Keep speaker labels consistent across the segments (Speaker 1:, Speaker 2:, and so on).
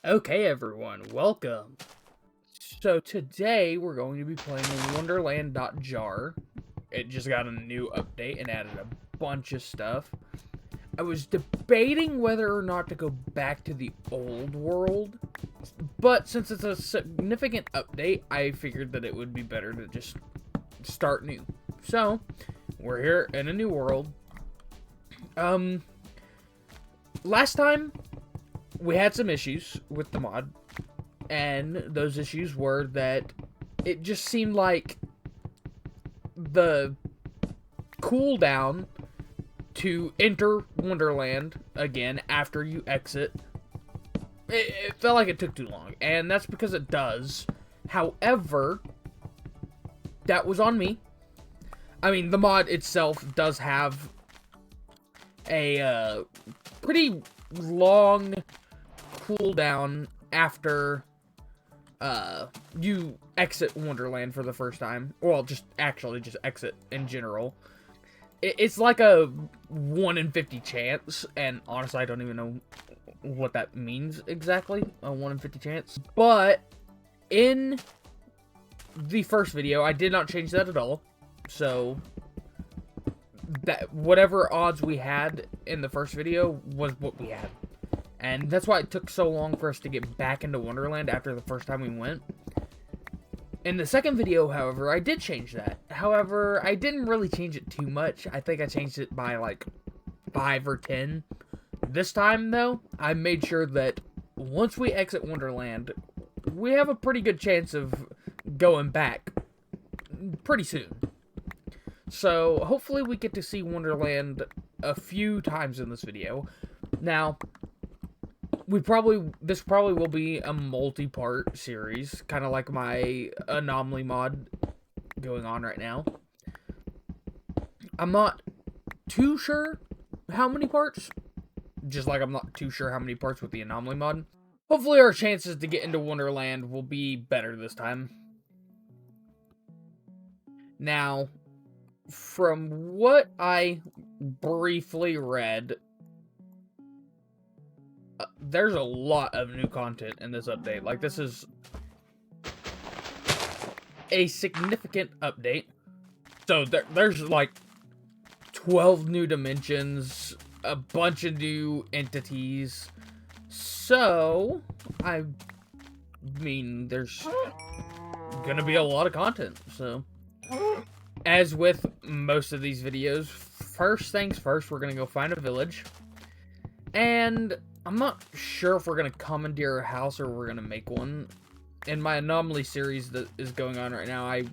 Speaker 1: Okay, everyone, welcome. So today we're going to be playing Wonderland.jar. It just got a new update and added a bunch of stuff. I was debating whether or not to go back to the old world, but since it's a significant update, I figured that it would be better to just start new. So, we're here in a new world. Last time, we had some issues with the mod, and those issues were that it just seemed like the cooldown to enter Wonderland again after you exit, it felt like it took too long, and that's because it does. However, that was on me. I mean, the mod itself does have a pretty long cooldown after you exit Wonderland for the first time. Well, just exit in general. It's like a 1 in 50 chance, and honestly, I don't even know what that means exactly, a 1 in 50 chance. But in the first video, I did not change that at all. So that whatever odds we had in the first video was what we had. And that's why it took so long for us to get back into Wonderland after the first time we went. In the second video, however, I did change that. However, I didn't really change it too much. I think I changed it by like 5 or 10. This time, though, I made sure that once we exit Wonderland, we have a pretty good chance of going back pretty soon. So, hopefully we get to see Wonderland a few times in this video. Now, this probably will be a multi-part series, kind of like my anomaly mod going on right now. I'm not too sure how many parts, just like I'm not too sure how many parts with the anomaly mod. Hopefully our chances to get into Wonderland will be better this time. Now, from what I briefly read, there's a lot of new content in this update. Like, this is a significant update. So there's like 12 new dimensions, a bunch of new entities. So, I mean, there's gonna be a lot of content. So, as with most of these videos, first things first, we're gonna go find a village. And I'm not sure if we're going to commandeer a house or we're going to make one. In my anomaly series that is going on right now, I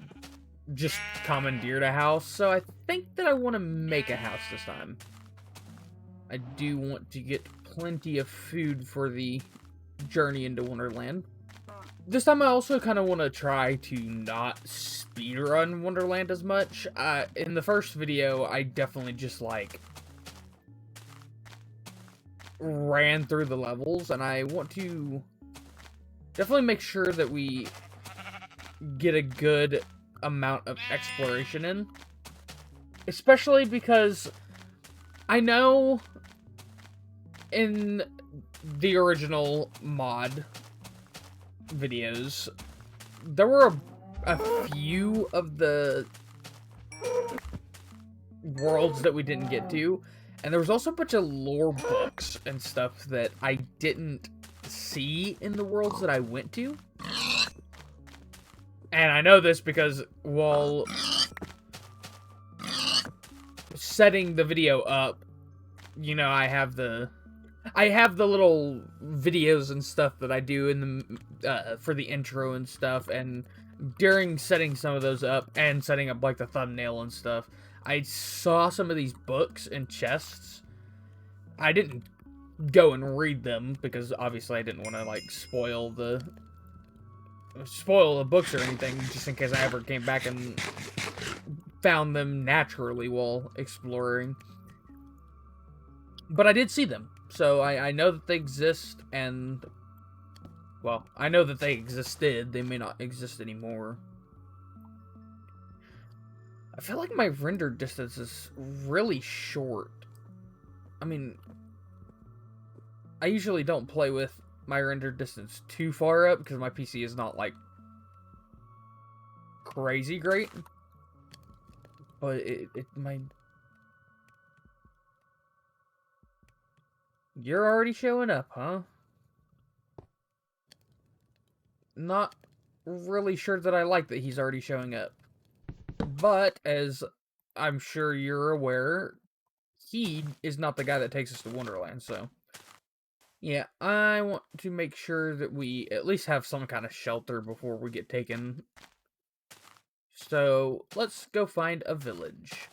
Speaker 1: just commandeered a house, so I think that I want to make a house this time. I do want to get plenty of food for the journey into Wonderland. This time I also kind of want to try to not speedrun Wonderland as much. In the first video, I definitely just like ran through the levels, and I want to definitely make sure that we get a good amount of exploration in, especially because I know in the original mod videos there were a few of the worlds that we didn't get to. And there was also a bunch of lore books and stuff that I didn't see in the worlds that I went to. And I know this because while setting the video up, you know, I have the little videos and stuff that I do in the for the intro and stuff, and during setting some of those up and setting up like the thumbnail and stuff, I saw some of these books and chests. I didn't go and read them because obviously I didn't want to like spoil the books or anything, just in case I ever came back and found them naturally while exploring. But I did see them, so I know that they exist, and well, I know that they existed. They may not exist anymore. I feel like my render distance is really short. I mean, I usually don't play with my render distance too far up because my PC is not like crazy great. But it might. You're already showing up, huh? Not really sure that I like that he's already showing up. But, as I'm sure you're aware, he is not the guy that takes us to Wonderland, so... Yeah, I want to make sure that we at least have some kind of shelter before we get taken. So, let's go find a village.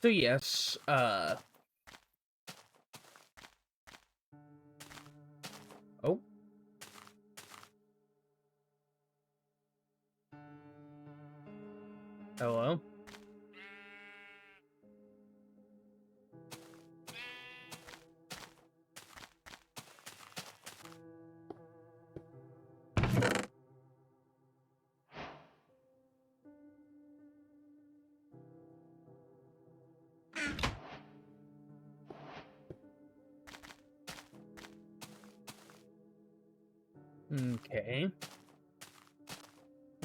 Speaker 1: So yes, oh. Hello? Okay.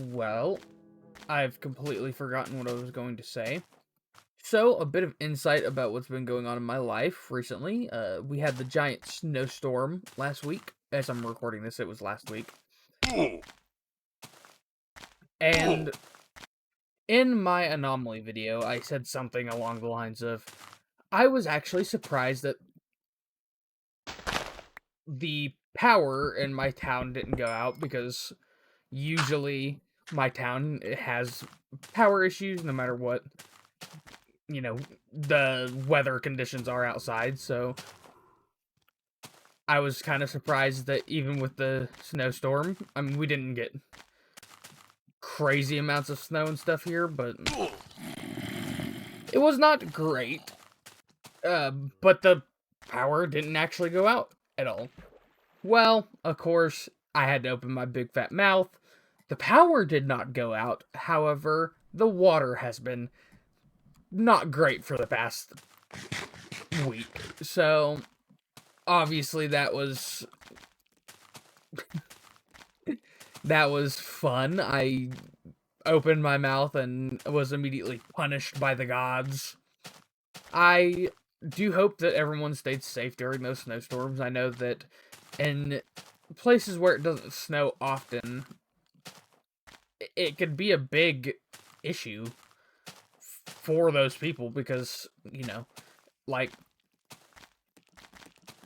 Speaker 1: Well, I've completely forgotten what I was going to say. So, a bit of insight about what's been going on in my life recently. We had the giant snowstorm last week. As I'm recording this, it was last week. And in my anomaly video, I said something along the lines of, I was actually surprised that the power in my town didn't go out, because usually my town has power issues no matter what, you know, the weather conditions are outside, so I was kind of surprised that even with the snowstorm, I mean, we didn't get crazy amounts of snow and stuff here, but it was not great. But the power didn't actually go out at all. Well, of course, I had to open my big fat mouth. The power did not go out. However, the water has been not great for the past week. So, obviously, that was fun. I opened my mouth and was immediately punished by the gods. I do hope that everyone stayed safe during those snowstorms. I know that in places where it doesn't snow often, it could be a big issue for those people because, you know, like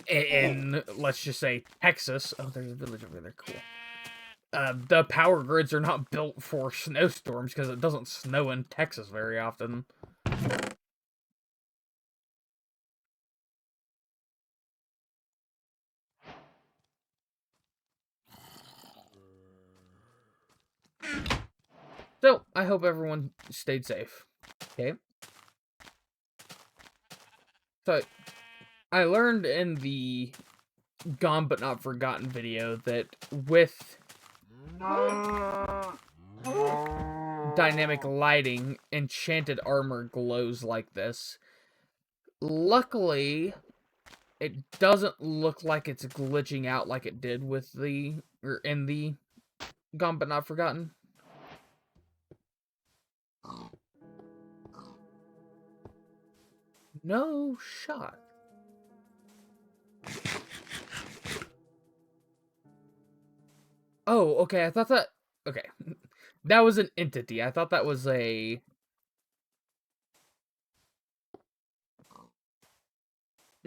Speaker 1: in let's just say Texas. Oh, there's a village over there. Cool. The power grids are not built for snowstorms because it doesn't snow in Texas very often. So, I hope everyone stayed safe. Okay. So, I learned in the Gone But Not Forgotten video that with dynamic lighting, enchanted armor glows like this. Luckily, it doesn't look like it's glitching out like it did with the, or in the Gone But Not Forgotten. No shot. Oh, okay, I thought that... Okay. That was an entity. I thought that was a...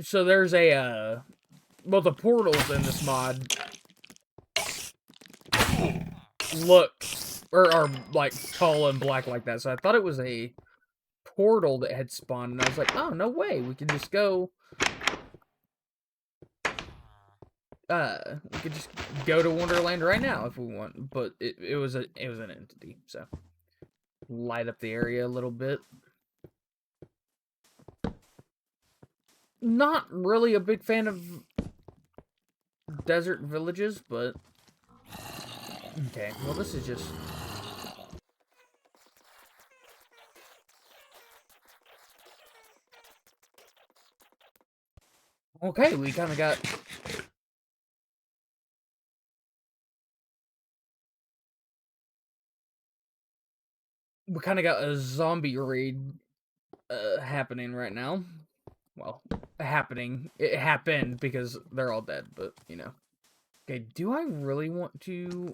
Speaker 1: So there's a, well, the portals in this mod look, or are, like, tall and black like that. So I thought it was a portal that had spawned, and I was like, oh, no way. We can just go... we could just go to Wonderland right now if we want. But it was an entity, so... Light up the area a little bit. Not really a big fan of desert villages, but... Okay, well, this is just... Okay, we kind of got... We kind of got a zombie raid happening right now. Well, happening. It happened because they're all dead, but, you know. Okay, do I really want to...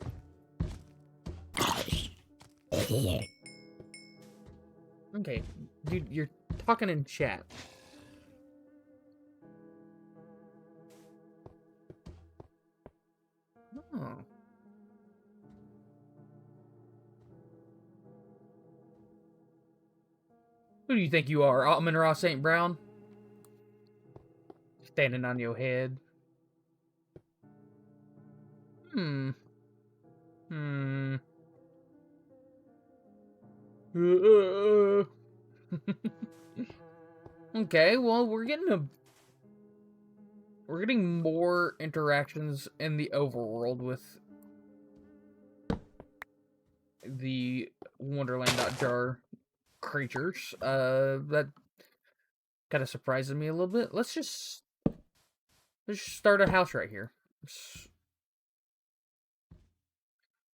Speaker 1: Okay, dude, you're talking in chat. Oh. Who do you think you are, Almond Ross St. Brown? Standing on your head. Hmm. Hmm. Okay, well, we're getting more interactions in the overworld with the Wonderland.jar creatures. That kind of surprises me a little bit. Let's just start a house right here.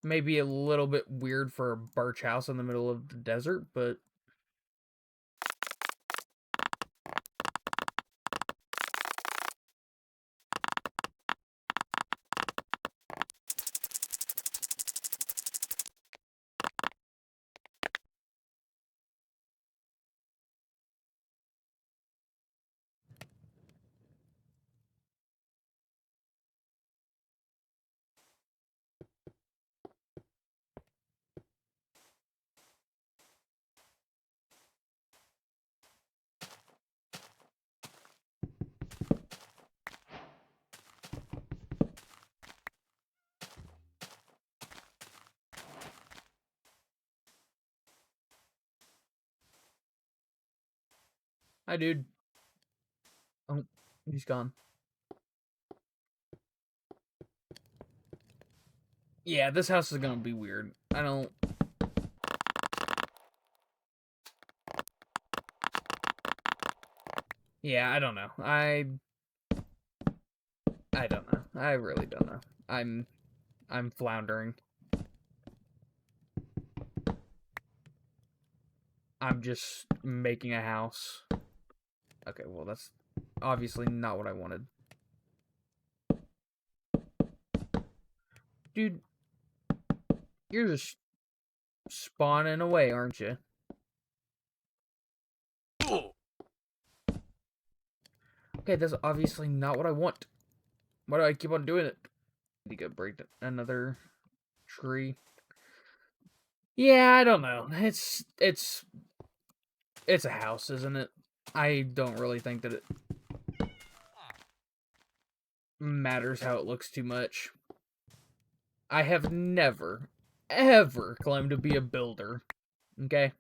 Speaker 1: Maybe a little bit weird for a birch house in the middle of the desert, but hi, dude. Oh, he's gone. Yeah, this house is gonna be weird. I don't... Yeah, I don't know. I don't know. I really don't know. I'm floundering. I'm just making a house. Okay, well, that's obviously not what I wanted. Dude, you're just spawning away, aren't you? Okay, that's obviously not what I want. Why do I keep on doing it? Need to go break another tree. Yeah, I don't know. It's a house, isn't it? I don't really think that it matters how it looks too much. I have never, ever claimed to be a builder. Okay?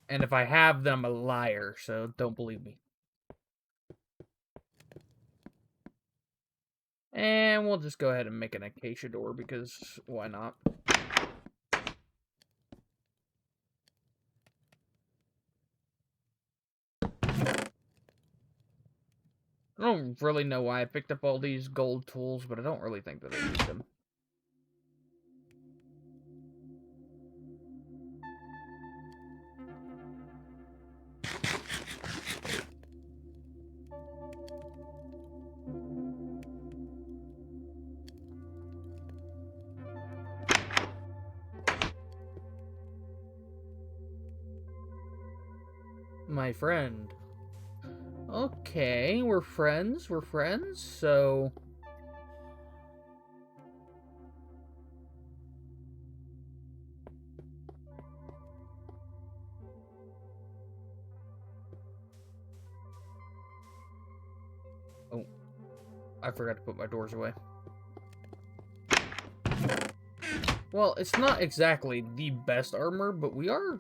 Speaker 1: And if I have, then I'm a liar, so don't believe me. And we'll just go ahead and make an acacia door, because why not? I don't really know why I picked up all these gold tools, but I don't really think that I need them. My friend. Okay, we're friends, so... Oh, I forgot to put my doors away. Well, it's not exactly the best armor, but we are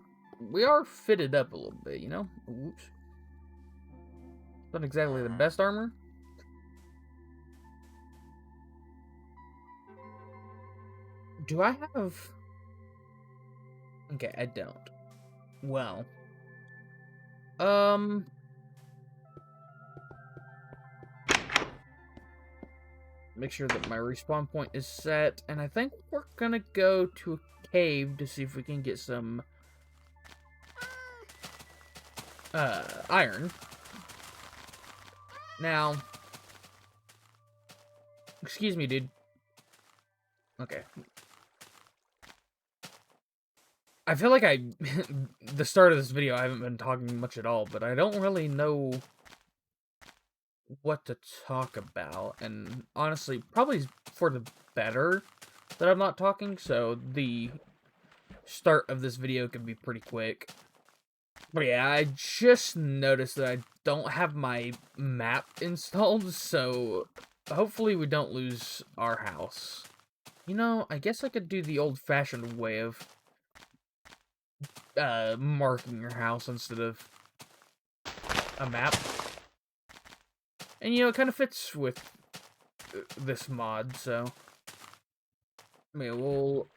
Speaker 1: fitted up a little bit, you know? Oops. Not exactly the best armor. Do I have... Okay, I don't. Well. Make sure that my respawn point is set, and I think we're gonna go to a cave to see if we can get some iron. Now, excuse me, dude. Okay. I feel like the start of this video, I haven't been talking much at all, but I don't really know what to talk about, and honestly, probably for the better that I'm not talking, so the start of this video can be pretty quick. But yeah, I just noticed that I don't have my map installed, so hopefully we don't lose our house. You know, I guess I could do the old-fashioned way of marking your house instead of a map. And you know, it kind of fits with this mod, so I mean, we'll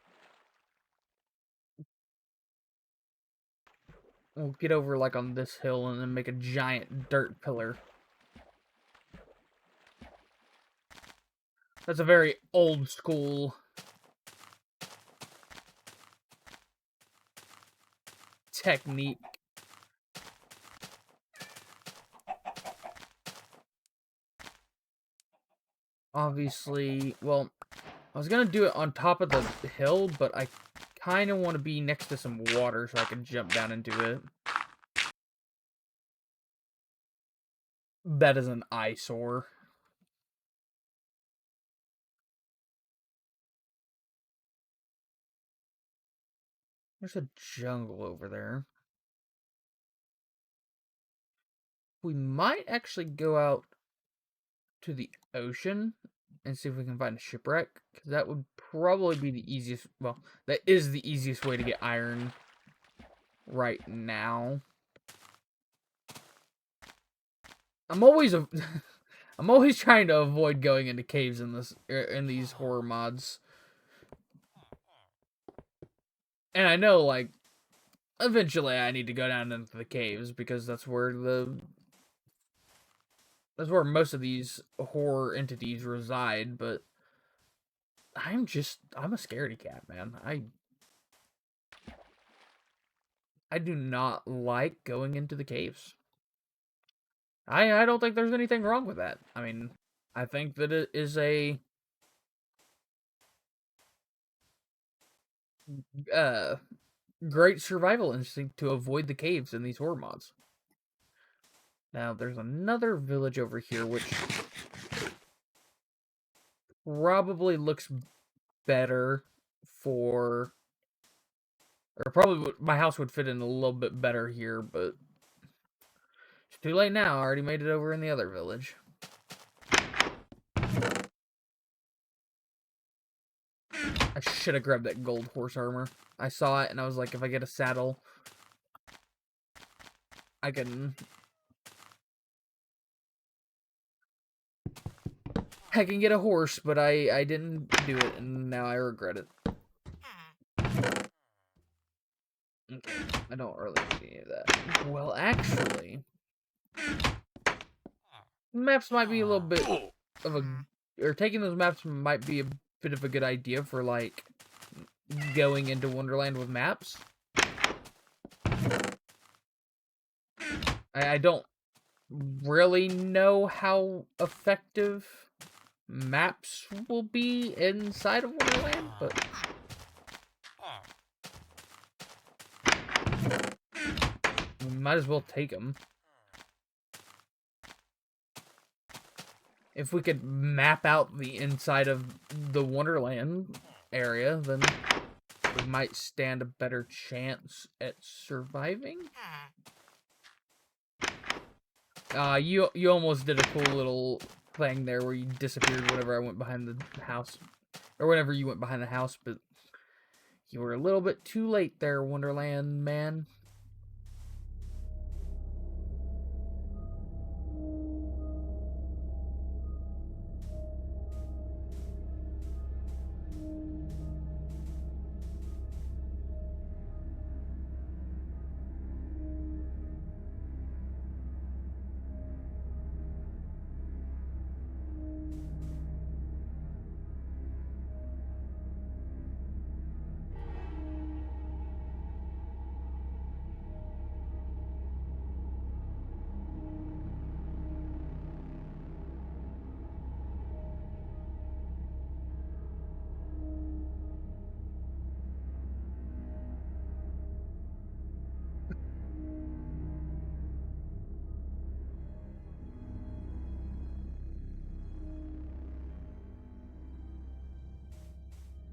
Speaker 1: get over like on this hill and then make a giant dirt pillar. That's a very old school technique. Obviously, well, I was gonna do it on top of the hill, but I kind of want to be next to some water so I can jump down into it. That is an eyesore. There's a jungle over there. We might actually go out to the ocean and see if we can find a shipwreck, because that would probably be the easiest, well, that is the easiest way to get iron right now. I'm always I'm always trying to avoid going into caves in these horror mods. And I know, like, eventually I need to go down into the caves because that's where most of these horror entities reside, but I'm a scaredy cat, man. I do not like going into the caves. I don't think there's anything wrong with that. I mean, I think that it is a uh great survival instinct to avoid the caves in these horror mods. Now, there's another village over here, which probably looks better for... Or probably my house would fit in a little bit better here, but... It's too late now. I already made it over in the other village. I should have grabbed that gold horse armor. I saw it, and I was like, if I get a saddle, I can get a horse, but I didn't do it, and now I regret it. Okay, I don't really need any of that. Well, actually, maps might be a little bit of a... Or taking those maps might be a bit of a good idea for, like, going into Wonderland with maps. I don't really know how effective maps will be inside of Wonderland, but we might as well take them. If we could map out the inside of the Wonderland area, then we might stand a better chance at surviving. You almost did a cool little thing there where you disappeared whenever I went behind the house. Or whenever you went behind the house, but you were a little bit too late there, Wonderland man.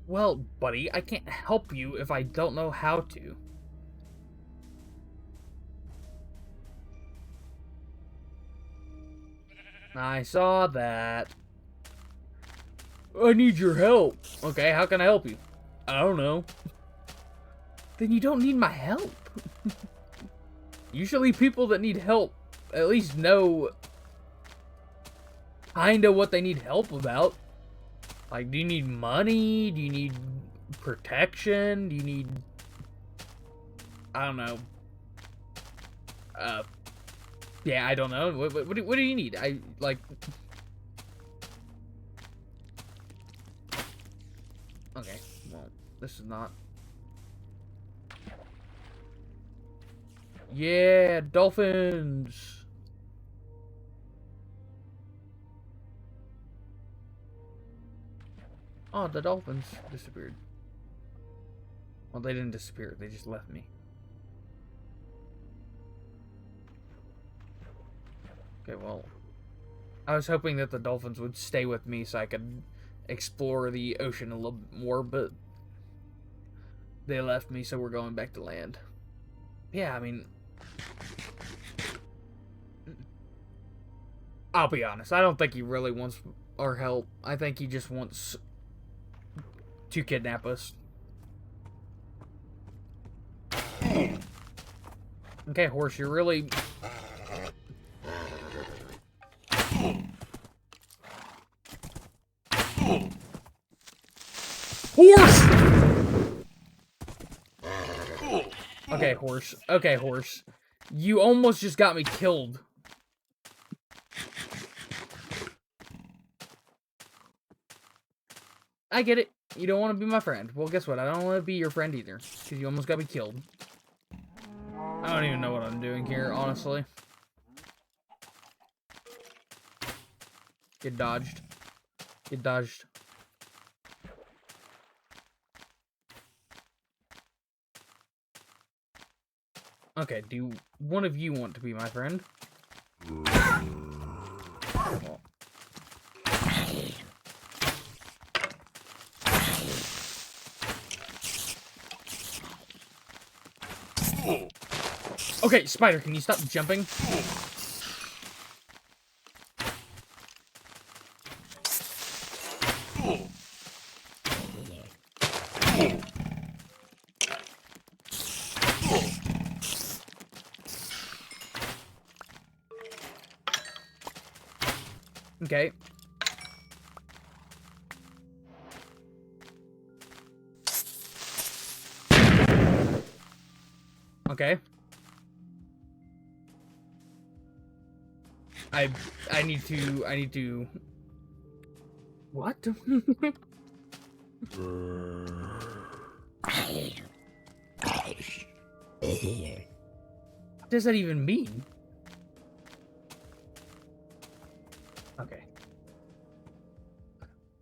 Speaker 1: Well, buddy, I can't help you if I don't know how to. I saw that. I need your help. Okay, how can I help you? I don't know. Then you don't need my help. Usually people that need help at least know kinda what they need help about. Like, do you need money? Do you need protection? Do you need... I don't know. Yeah, I don't know. What do you need? Like... Okay, well, this is not... Yeah, dolphins! Oh, the dolphins disappeared. Well, they didn't disappear. They just left me. Okay, well... I was hoping that the dolphins would stay with me so I could explore the ocean a little bit more, but... they left me, so we're going back to land. Yeah, I mean... I'll be honest, I don't think he really wants our help. I think he just wants to kidnap us. Okay, horse, you're really... Horse! Okay, horse. Okay, horse. You almost just got me killed. I get it. You don't want to be my friend. Well, guess what? I don't want to be your friend either. Because you almost got me killed. I don't even know what I'm doing here, honestly. Get dodged. Get dodged. Okay, do one of you want to be my friend? Well. Okay, Spider, can you stop jumping? Okay. Okay. I need to what? What does that even mean? Okay.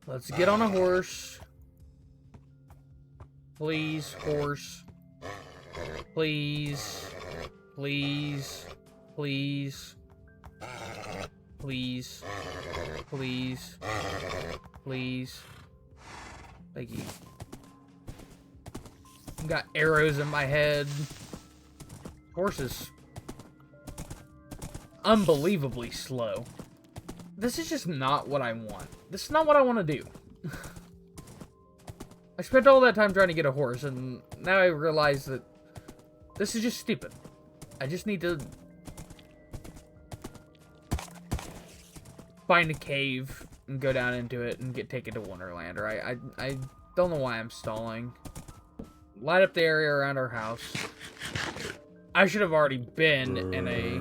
Speaker 1: Let's get on a horse. Please, horse. Please. Please. Please. Please. Please. Please. Thank you. Got arrows in my head. Horse is unbelievably slow. This is just not what I want. This is not what I want to do. I spent all that time trying to get a horse, and now I realize that this is just stupid. I just need to find a cave and go down into it and get taken to Wonderland. Or I don't know why I'm stalling. Light up the area around our house. I should have already been in a...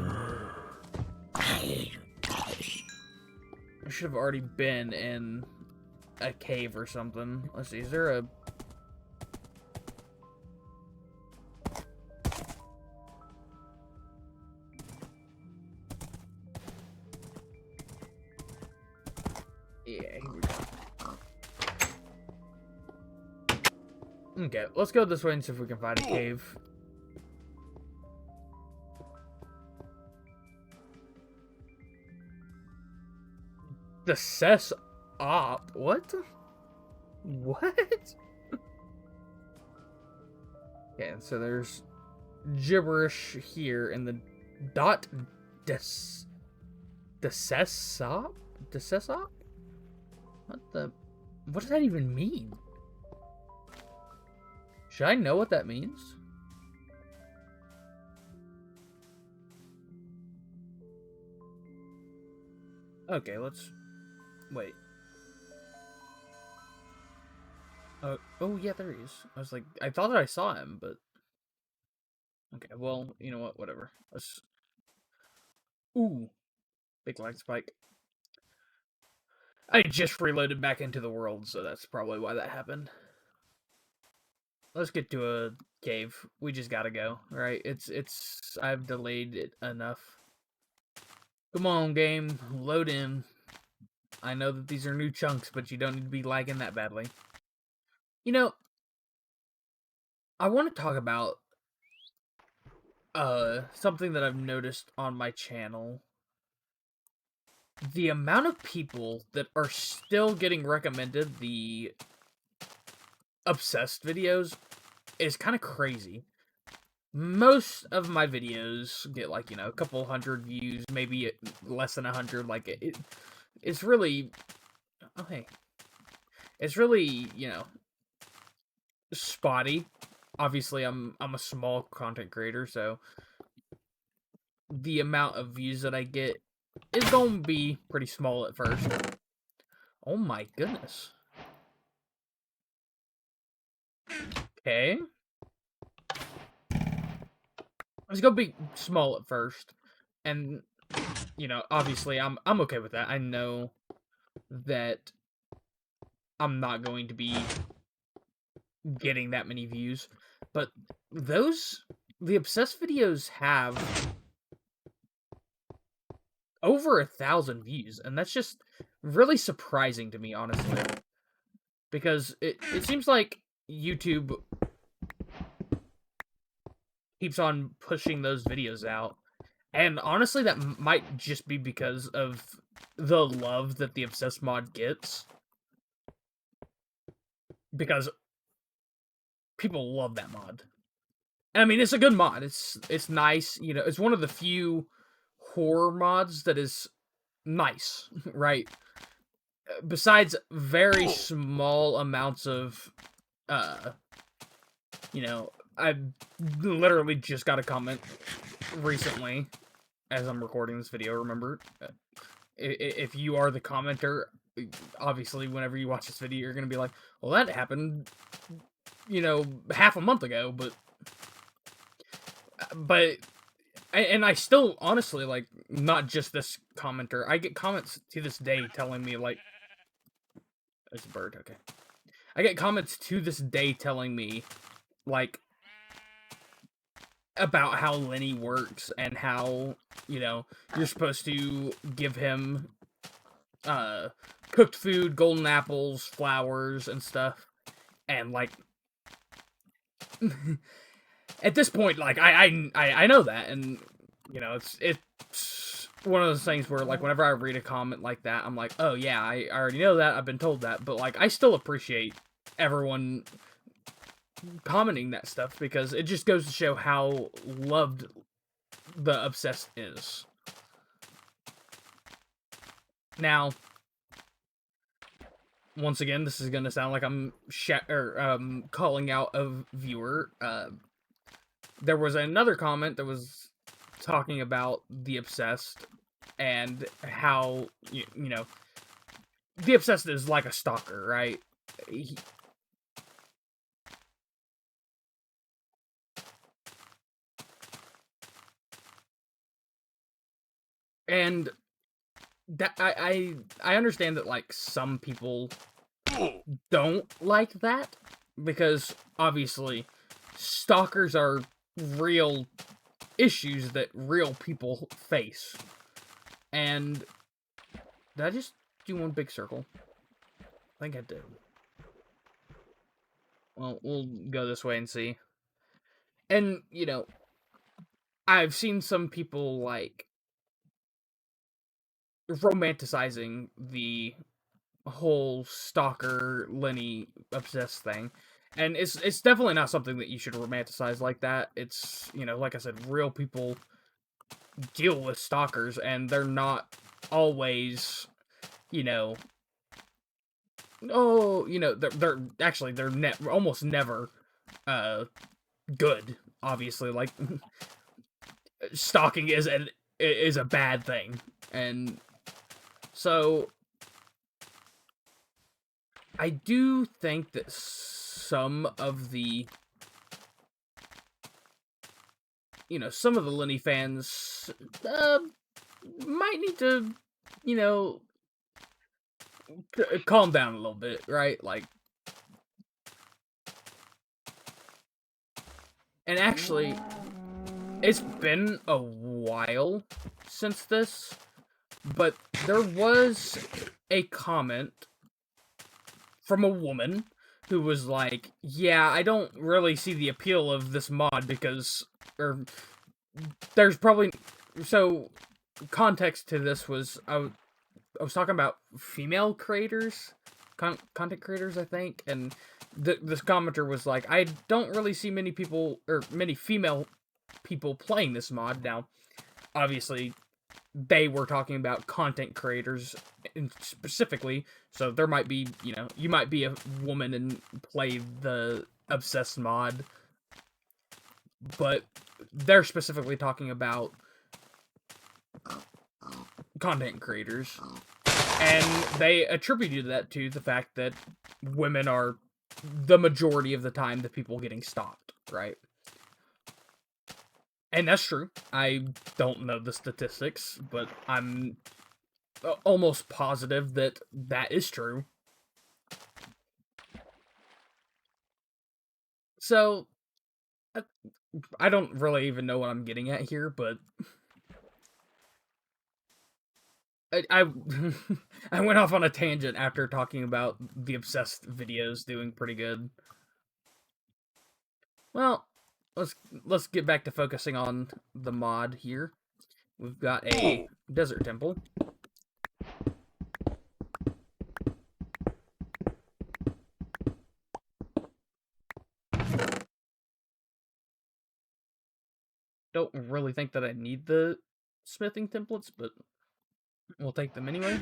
Speaker 1: I should have already been in a cave or something. Let's see, is there a... Yeah, here we go. Okay, let's go this way and see if we can find a cave. The Cess Op? What? What? Okay, so there's gibberish here in the dot decessop? Decessop? What does that even mean? Should I know what that means? Okay, let's wait. Oh yeah, there he is. I was like, I thought that I saw him, but okay. Well, you know what? Whatever. Let's. Ooh, big lag spike. I just reloaded back into the world, so that's probably why that happened. Let's get to a cave. We just gotta go, right? I've delayed it enough. Come on, game. Load in. I know that these are new chunks, but you don't need to be lagging that badly. You know, I want to talk about something that I've noticed on my channel. The amount of people that are still getting recommended the obsessed videos is kind of crazy. Most of my videos get like, a couple hundred views, maybe less than 100. Like it's really, oh hey, it's really, spotty. Obviously, I'm a small content creator, so the amount of views that I get is going to be pretty small at first. Oh my goodness. Okay. It's going to be small at first. And obviously I'm okay with that. I know that I'm not going to be getting that many views, but the obsessed videos have over 1,000 views, and that's just really surprising to me, honestly, because it seems like YouTube keeps on pushing those videos out, and honestly that might just be because of the love that the obsessed mod gets, because people love that mod. I mean, it's a good mod. It's nice. It's one of the few horror mods that is nice, right? Besides very small amounts of, I literally just got a comment recently as I'm recording this video. Remember, if you are the commenter, obviously, whenever you watch this video, you're gonna be like, "Well, that happened, half a month ago," but and I still honestly like not just this commenter. I get comments to this day telling me like, "There's a bird." Okay, I get comments to this day telling me like about how Lenny works and how you're supposed to give him cooked food, golden apples, flowers, and stuff, and like. At this point, like I know that, and it's one of those things where like whenever I read a comment like that, I'm like, oh yeah, I already know that, I've been told that, but like I still appreciate everyone commenting that stuff because it just goes to show how loved the obsessed is. Now, once again, this is gonna sound like I'm calling out a viewer. There was another comment that was talking about the obsessed and how the obsessed is like a stalker, right? And that I understand that like some people don't like that because obviously stalkers are real issues that real people face. And did I just do one big circle? I think I did. Well, we'll go this way and see. And, I've seen some people, like, romanticizing the whole stalker Lenny obsessed thing. And it's definitely not something that you should romanticize like that. It's, you know, like I said, real people deal with stalkers, and they're not always, you know, oh, you know, they're actually almost never good. Obviously, like stalking is a bad thing, and so I do think that some of the, you know, some of the Lenny fans might need to, you know, calm down a little bit, right? Like, and actually, it's been a while since this, but there was a comment from a woman who was like, yeah, I don't really see the appeal of this mod because, or there's probably, so context to this was, I was talking about female creators, content creators, I think, and this commenter was like, I don't really see many people, or many female people playing this mod. Now, obviously, they were talking about content creators specifically, so there might be, you know, you might be a woman and play the Obsessed mod, but they're specifically talking about content creators, and they attributed that to the fact that women are the majority of the time the people getting stalked, right? And that's true. I don't know the statistics, but I'm almost positive that that is true. So, I don't really even know what I'm getting at here, but I I went off on a tangent after talking about the Obsessed videos doing pretty good. Well, let's get back to focusing on the mod here. We've got a desert temple. Don't really think that I need the smithing templates, but we'll take them anyway.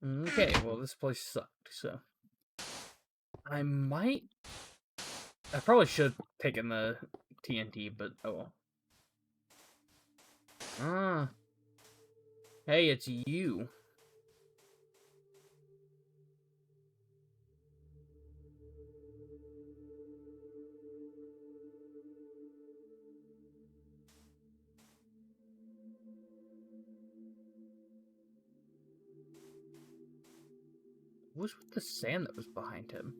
Speaker 1: Okay, well, this place sucked, so I probably should have taken the TNT, but oh well. Ah, hey, it's you. What was with the sand that was behind him?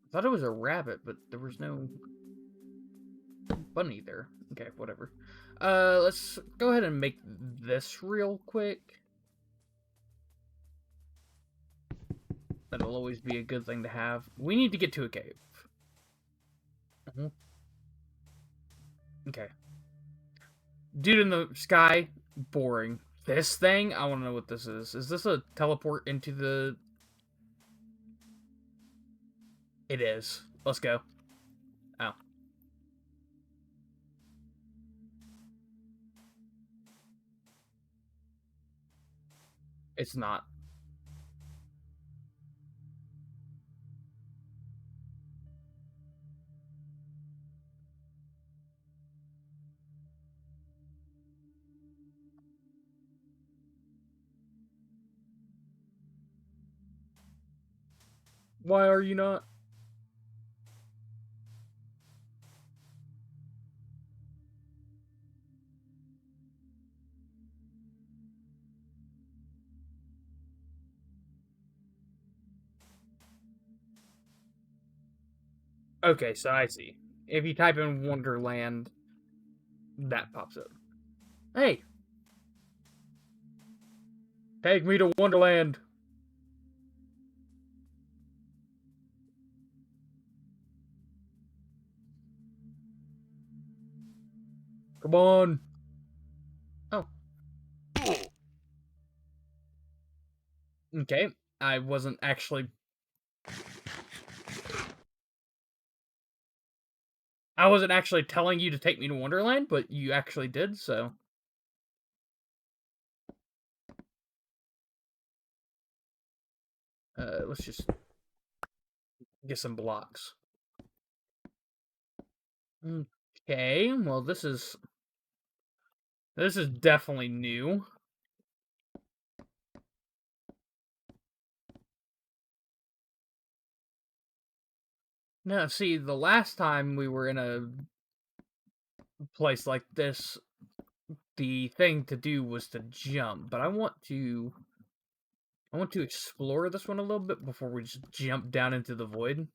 Speaker 1: I thought it was a rabbit, but there was no bunny there. Okay, whatever. Let's go ahead and make this real quick. That'll always be a good thing to have. We need to get to a cave. Okay. Dude in the sky, boring. This thing, I want to know what this is. Is this a teleport into the... It is. Let's go. Oh. It's not. Why are you not? Okay, so I see. If you type in Wonderland, that pops up. Hey, take me to Wonderland. Come on. Oh. Okay. I wasn't actually... I wasn't actually telling you to take me to Wonderland, but you actually did, so... let's just get some blocks. Okay, well, this is definitely new. Now, see, the last time we were in a place like this, the thing to do was to jump, but I want to explore this one a little bit before we just jump down into the void.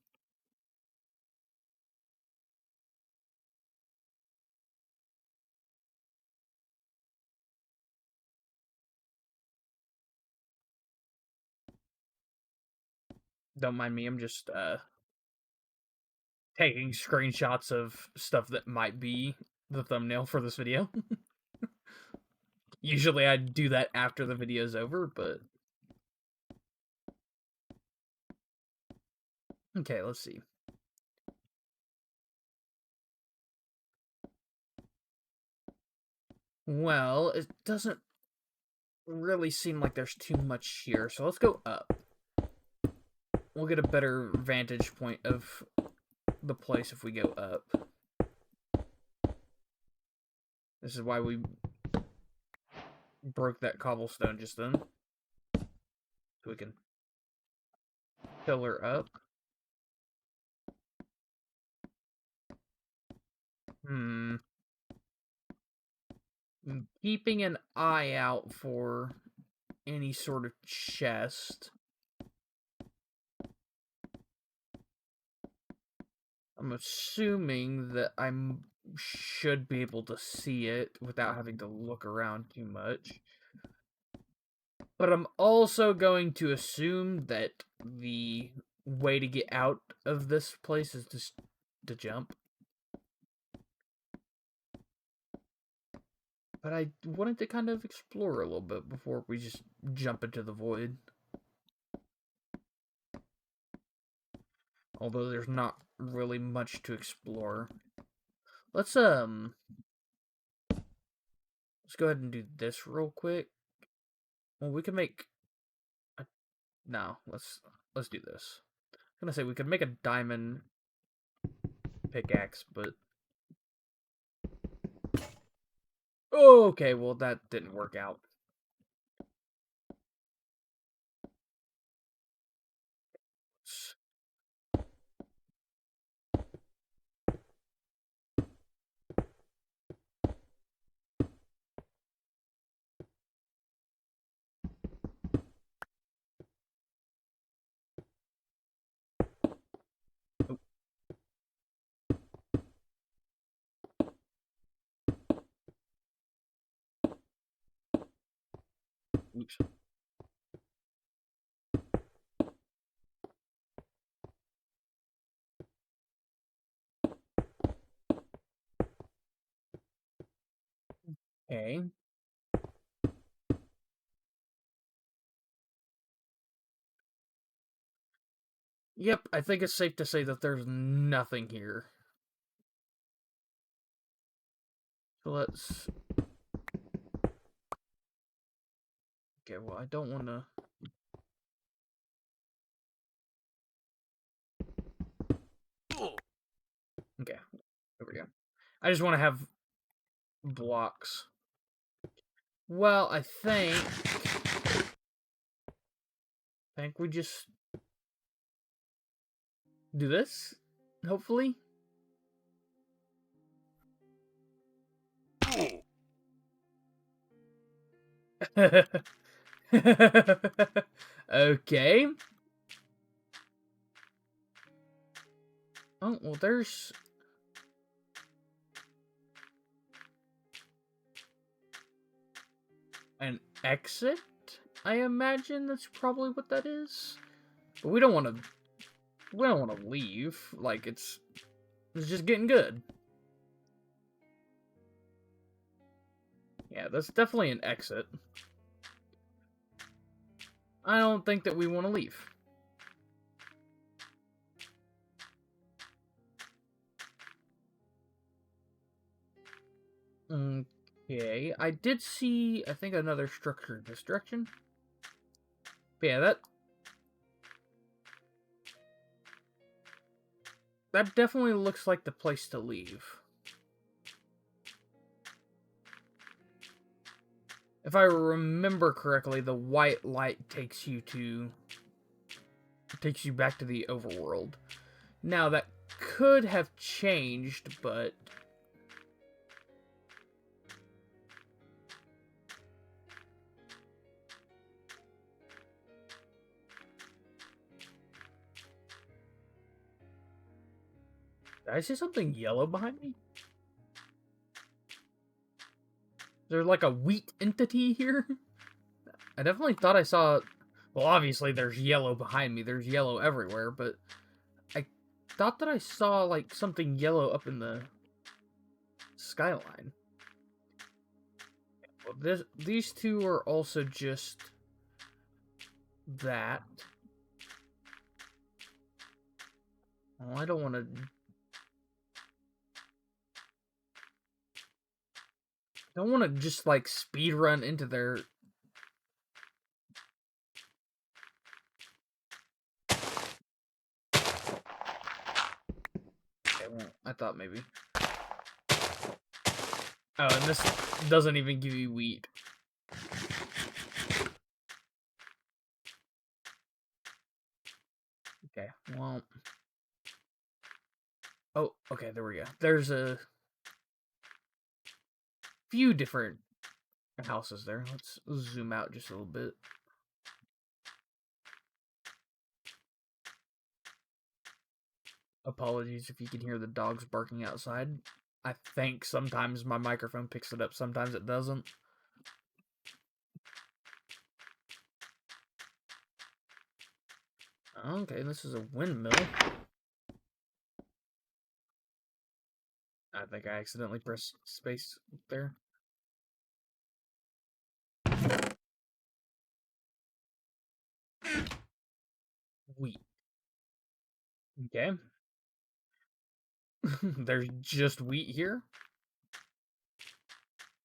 Speaker 1: Don't mind me, I'm just taking screenshots of stuff that might be the thumbnail for this video. Usually I do that after the video's over, but... Okay, let's see. Well, it doesn't really seem like there's too much here, so let's go up. We'll get a better vantage point of the place if we go up. This is why we broke that cobblestone just then. So we can pillar up. I'm keeping an eye out for any sort of chest. I'm assuming that I should be able to see it without having to look around too much. But I'm also going to assume that the way to get out of this place is just to jump. But I wanted to kind of explore a little bit before we just jump into the void. Although there's not really much to explore. Let's go ahead and do this real quick. Well, we can make no, let's do this. I'm gonna say we could make a diamond pickaxe, but oh, okay, well that didn't work out. Oops. Okay. Yep, I think it's safe to say that there's nothing here. So let's... Okay, well, I don't want to... Okay, there we go. I just want to have blocks. Well, I think we just do this, hopefully. Okay. Oh, well, there's... an exit? I imagine that's probably what that is. But we don't want to... We don't want to leave. Like, it's just getting good. Yeah, that's definitely an exit. I don't think that we want to leave. Okay, I did see, I think, another structure in this direction. But yeah, that definitely looks like the place to leave. If I remember correctly, the white light takes you back to the overworld. Now, that could have changed, but did I see something yellow behind me? Is there like a wheat entity here? I definitely thought I saw... Well, obviously there's yellow behind me. There's yellow everywhere, but I thought that I saw like something yellow up in the skyline. Well, these two are also just that. Oh, I don't want to... don't want to just like speed run into their... Okay, well, I thought maybe. Oh, and this doesn't even give you wheat. Okay, well... Oh, okay, there we go. There's a few different houses there. Let's zoom out just a little bit. Apologies if you can hear the dogs barking outside. I think sometimes my microphone picks it up, sometimes it doesn't. Okay, this is a windmill. I think I accidentally pressed space there. Wheat. Okay. There's just wheat here.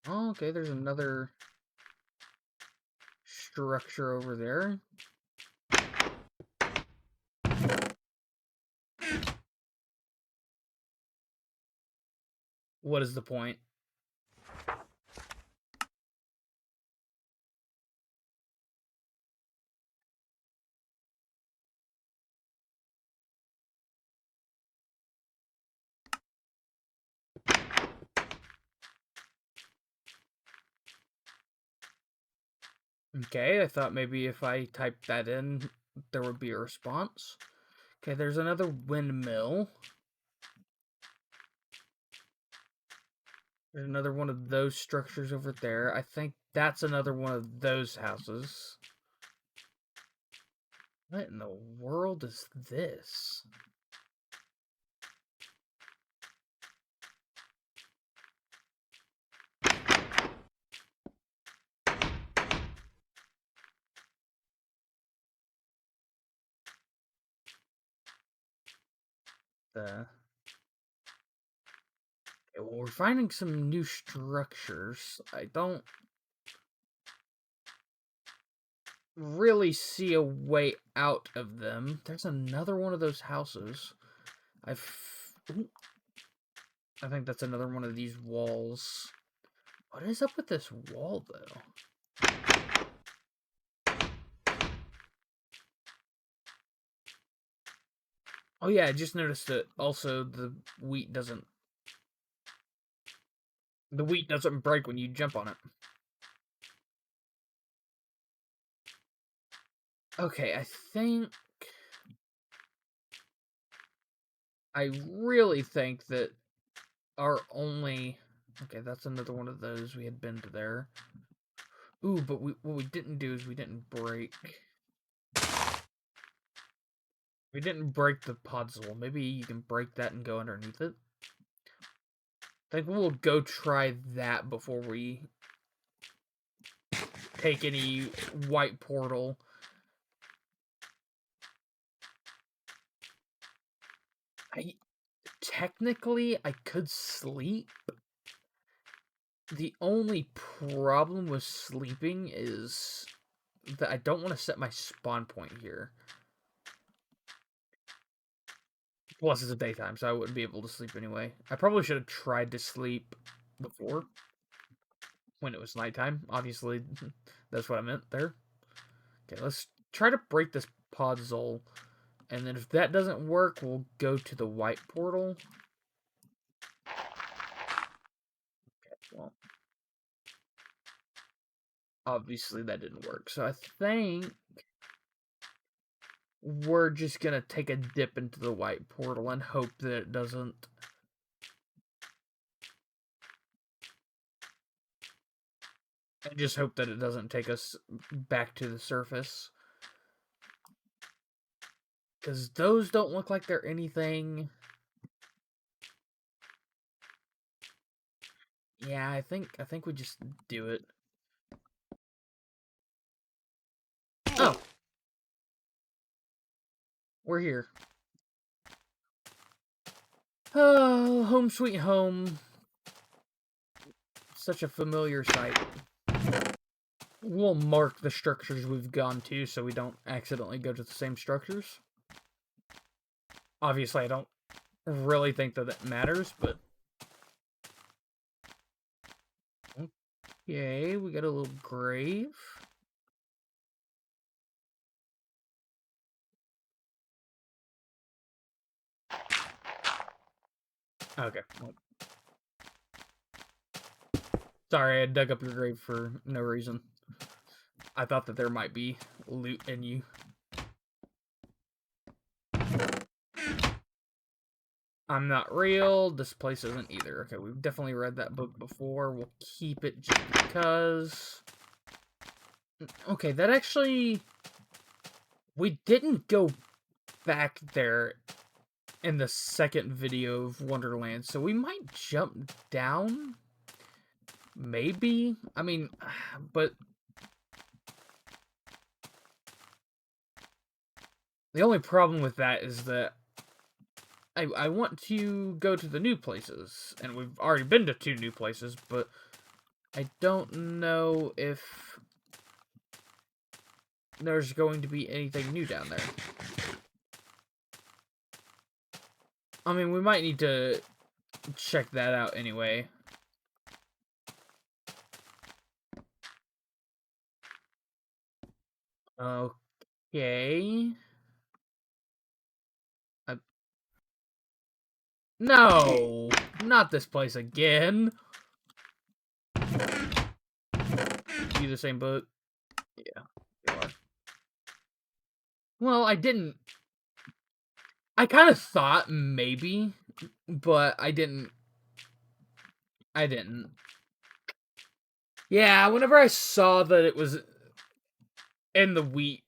Speaker 1: Oh, okay, there's another structure over there. What is the point? Okay, I thought maybe if I typed that in, there would be a response. Okay, there's another windmill. There's another one of those structures over there. I think that's another one of those houses. What in the world is this? Okay, well, we're finding some new structures. I don't really see a way out of them. There's another one of those houses. I think that's another one of these walls. What is up with this wall, though? Oh yeah, I just noticed that also the wheat doesn't break when you jump on it. Okay, I really think that our only... Okay, that's another one of those. We had been to there. Ooh, but what we didn't do is we didn't break... We didn't break the podzol. Maybe you can break that and go underneath it. I think we'll go try that before we take any white portal. Technically, I could sleep. The only problem with sleeping is that I don't want to set my spawn point here. Plus, it's a daytime, so I wouldn't be able to sleep anyway. I probably should have tried to sleep before, when it was nighttime. Obviously, that's what I meant there. Okay, let's try to break this puzzle. And then if that doesn't work, we'll go to the white portal. Okay, well, obviously that didn't work. So I think we're just gonna take a dip into the white portal and hope that it doesn't. And just hope that it doesn't take us back to the surface. Because those don't look like they're anything. Yeah, I think we just do it. Oh! We're here. Oh, home sweet home. Such a familiar sight. We'll mark the structures we've gone to so we don't accidentally go to the same structures. Obviously, I don't really think that that matters, but... Okay, we got a little grave. Okay. Well, sorry, I dug up your grave for no reason. I thought that there might be loot in you. I'm not real. This place isn't either. Okay, we've definitely read that book before. We'll keep it just because. Okay, that actually... We didn't go back there in the second video of Wonderland, so we might jump down? Maybe? I mean, but... The only problem with that is that I want to go to the new places, and we've already been to 2 new places, but I don't know if there's going to be anything new down there. I mean, we might need to check that out anyway. Okay. No! Not this place again! You the same book? Yeah, you are. Well, I didn't... I kind of thought maybe, but I didn't. I didn't. Yeah, whenever I saw that it was in the wheat,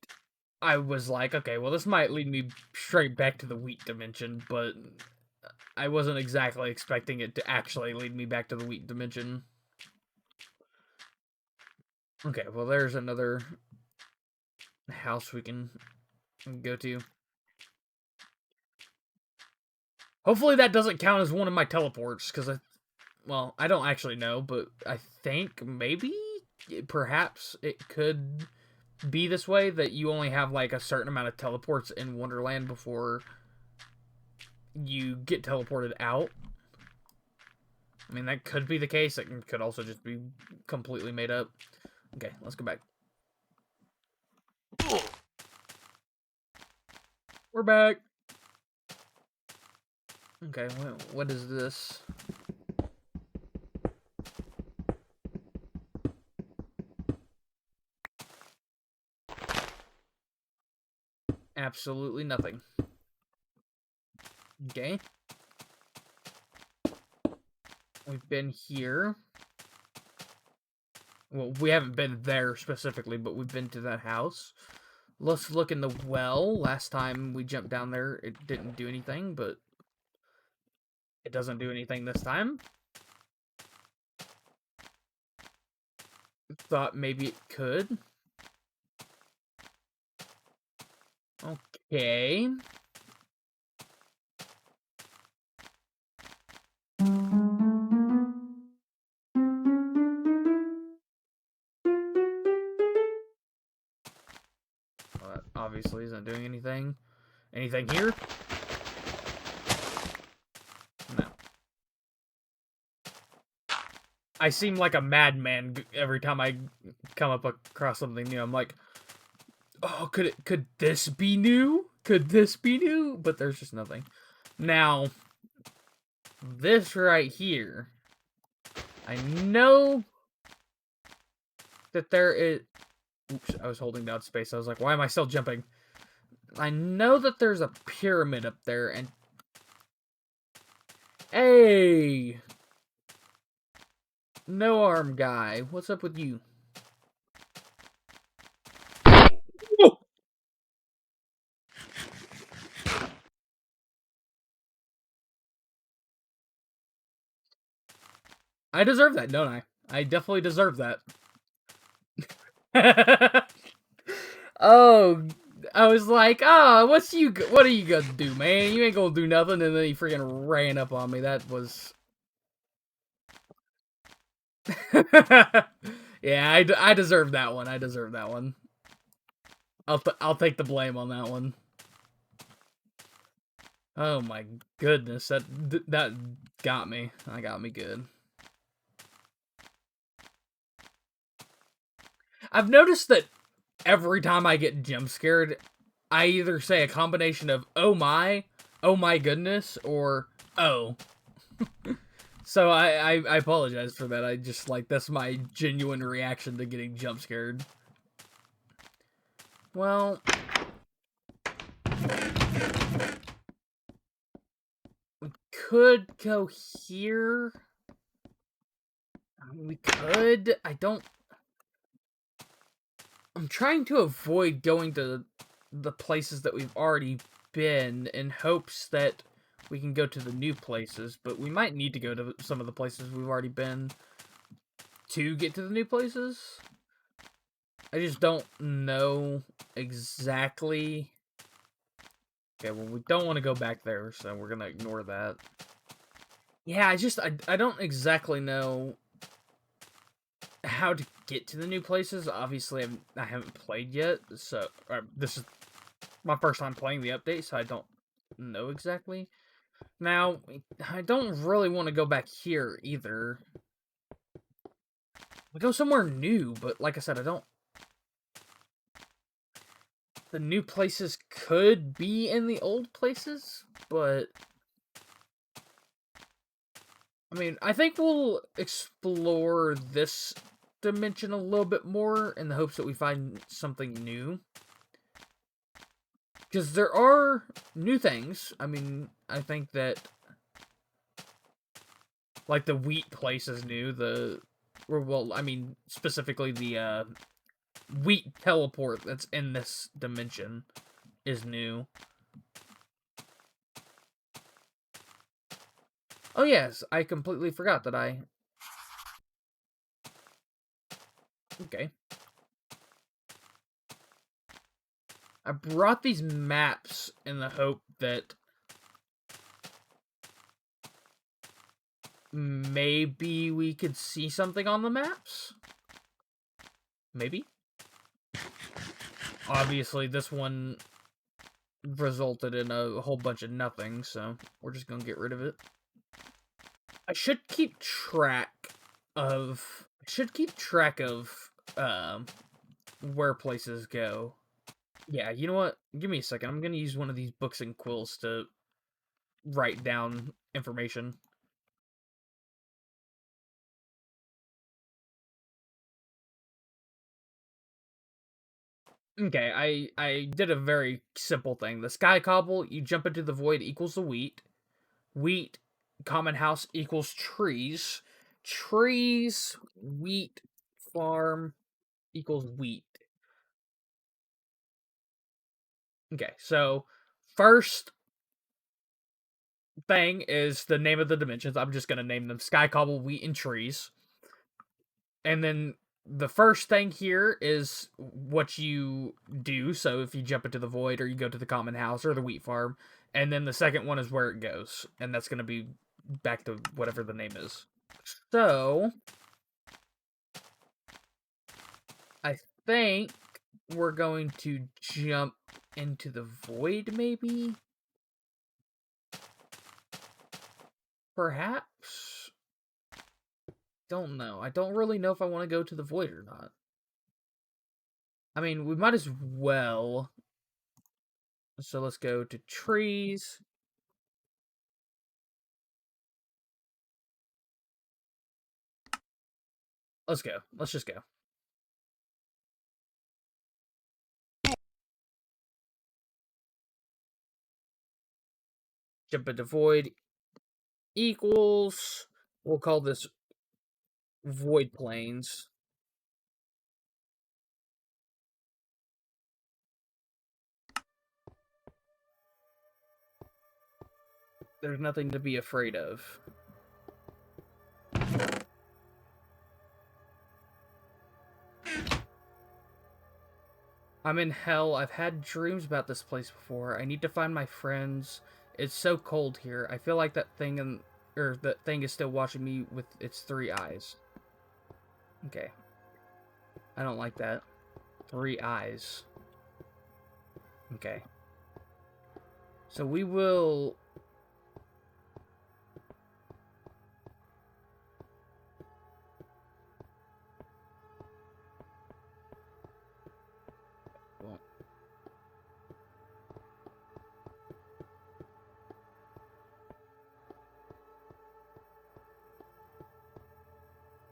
Speaker 1: I was like, okay, well, this might lead me straight back to the wheat dimension, but I wasn't exactly expecting it to actually lead me back to the wheat dimension. Okay, well, there's another house we can go to. Hopefully that doesn't count as one of my teleports, because well, I don't actually know, but I think maybe, perhaps, it could be this way, that you only have, like, a certain amount of teleports in Wonderland before you get teleported out. I mean, that could be the case. It could also just be completely made up. Okay, let's go back. We're back! Okay, what is this? Absolutely nothing. Okay. We've been here. Well, we haven't been there specifically, but we've been to that house. Let's look in the well. Last time we jumped down there, it didn't do anything, but it doesn't do anything this time. thought maybe it could. Okay. Well, that obviously isn't doing anything. Anything here? No. I seem like a madman every time I come up across something new. I'm like, oh, could this be new? Could this be new? But there's just nothing. Now, this right here, I know that there is... Oops, I was holding down space. I was like, why am I still jumping? I know that there's a pyramid up there, and... Hey! No arm guy, what's up with you? Oh! I deserve that, don't I? I definitely deserve that. Oh, I was like, oh, what are you gonna do, man? You ain't gonna do nothing, and then he freaking ran up on me. That was... Yeah, I deserve that one. I deserve that one. I'll take the blame on that one. Oh my goodness, that got me. That got me good. I've noticed that every time I get jump scared, I either say a combination of oh my goodness, or oh. So I apologize for that. I just, like, that's my genuine reaction to getting jump scared. Well, we could go here. We could. I'm trying to avoid going to the places that we've already been in hopes that we can go to the new places, but we might need to go to some of the places we've already been to get to the new places. I just don't know exactly. Okay, well, we don't want to go back there, so we're gonna ignore that. Yeah, I don't exactly know how to get to the new places. Obviously, I haven't played yet, so this is my first time playing the update, so I don't know exactly. Now, I don't really want to go back here either. We go somewhere new, but like I said, I don't... The new places could be in the old places, but... I mean, I think we'll explore this dimension a little bit more in the hopes that we find something new. Because there are new things. I mean, I think that, like, the wheat place is new. Well, I mean, specifically the wheat teleport that's in this dimension is new. Oh yes, I completely forgot that I... Okay. I brought these maps in the hope that maybe we could see something on the maps? Maybe? Obviously, this one resulted in a whole bunch of nothing, so we're just gonna get rid of it. I should keep track of... where places go. Yeah, you know what? Give me a second. I'm gonna use one of these books and quills to write down information. Okay, I did a very simple thing. The sky cobble, you jump into the void equals the wheat. Wheat, common house equals trees. Trees, wheat, farm equals wheat. Okay, so first thing is the name of the dimensions. I'm just gonna name them sky cobble, wheat, and trees. And then the first thing here is what you do. So if you jump into the void, or you go to the common house or the wheat farm, and then the second one is where it goes, and that's going to be back to whatever the name is. So I think we're going to jump into the void, maybe? Perhaps? Don't know. I don't really know if I want to go to the void or not. I mean, we might as well. So let's go to trees. Let's go. Let's just go. Jump into void equals. We'll call this void plains. There's nothing to be afraid of. I'm in hell. I've had dreams about this place before. I need to find my friends. It's so cold here. I feel like that thing is still watching me with its 3 eyes. Okay. I don't like that. 3 eyes. Okay. So we will...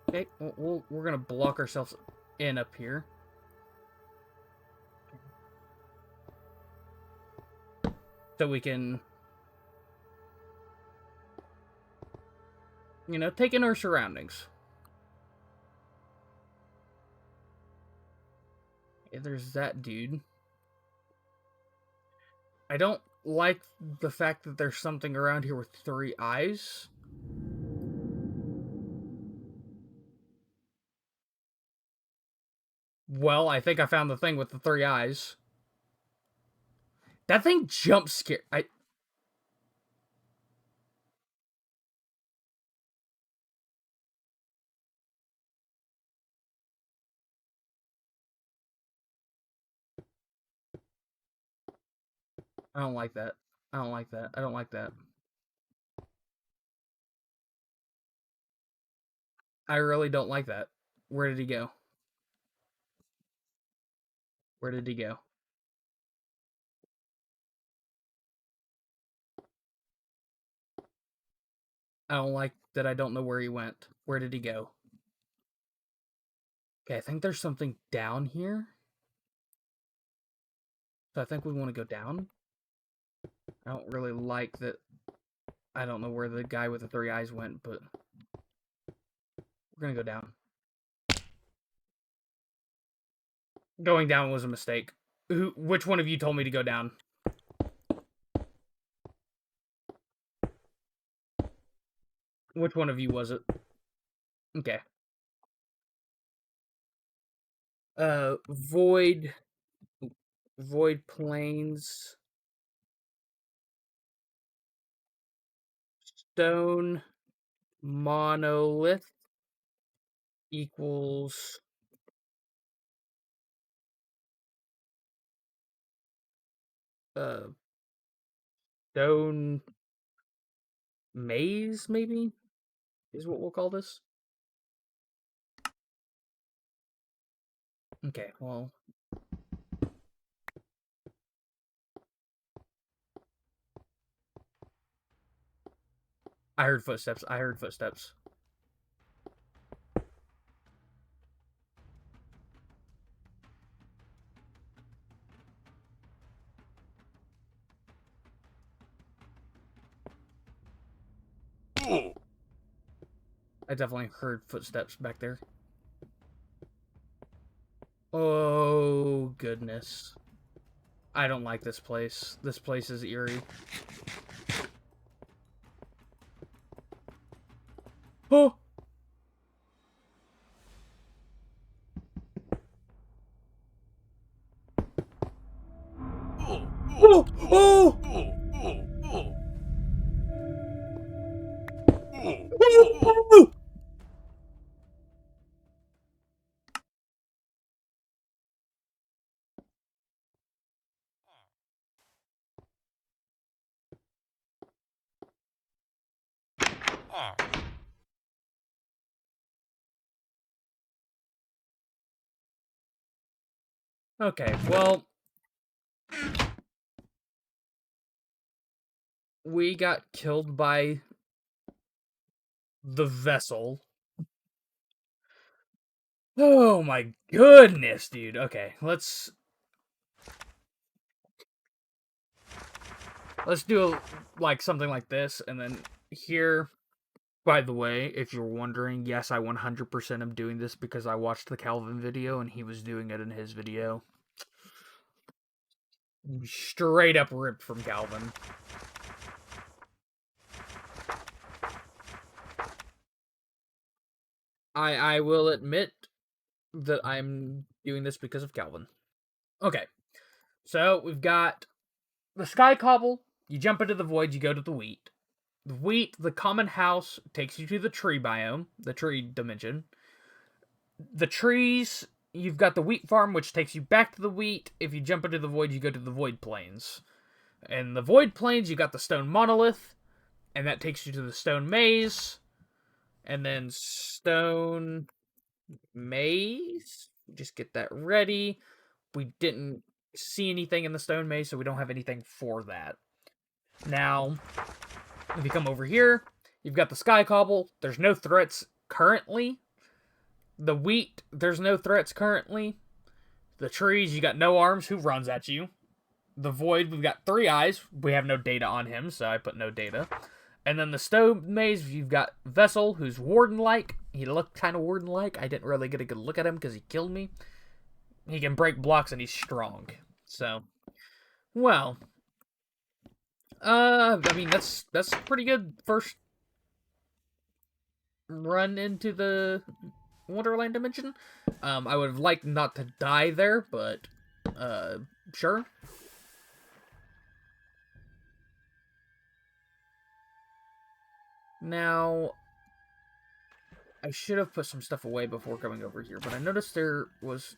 Speaker 1: Okay, we're gonna block ourselves in up here. So we can... take in our surroundings. Okay, there's that dude. I don't like the fact that there's something around here with 3 eyes. Well, I think I found the thing with the 3 eyes. That thing jump scare. I don't like that. I don't like that. I don't like that. I really don't like that. Where did he go? Where did he go? I don't like that I don't know where he went. Where did he go? Okay, I think there's something down here. So I think we want to go down. I don't really like that. I don't know where the guy with the 3 eyes went, but we're gonna go down. Going down was a mistake. Which one of you told me to go down? Which one of you was it? Okay. Void plains, stone monolith equals stone maze, maybe, is what we'll call this. Okay, well, I heard footsteps. I heard footsteps. I definitely heard footsteps back there. Oh, goodness. I don't like this place. This place is eerie. Oh! Okay, well, we got killed by the vessel. Oh my goodness, dude. Okay, let's do like something like this, and then here. By the way, if you're wondering, yes, I 100% am doing this because I watched the Calvin video and he was doing it in his video. Straight up ripped from Calvin. I will admit that I'm doing this because of Calvin. Okay, so we've got the Sky Cobble. You jump into the void, you go to the wheat. The wheat, the common house, takes you to the tree biome, the tree dimension. The trees, you've got the wheat farm, which takes you back to the wheat. If you jump into the void, you go to the void plains. In the void plains, you got the stone monolith, and that takes you to the stone maze. And then stone maze. Just get that ready. We didn't see anything in the stone maze, so we don't have anything for that. Now, if you come over here, you've got the Sky Cobble. There's no threats currently. The wheat, there's no threats currently. The trees, you got no arms. Who runs at you? The void, we've got 3 eyes. We have no data on him, so I put no data. And then the stone maze, you've got Vessel, who's warden-like. He looked kind of warden-like. I didn't really get a good look at him because he killed me. He can break blocks and he's strong. So, well, I mean that's pretty good first run into the Wonderland dimension. I would have liked not to die there, but sure. Now, I should have put some stuff away before coming over here, but I noticed there was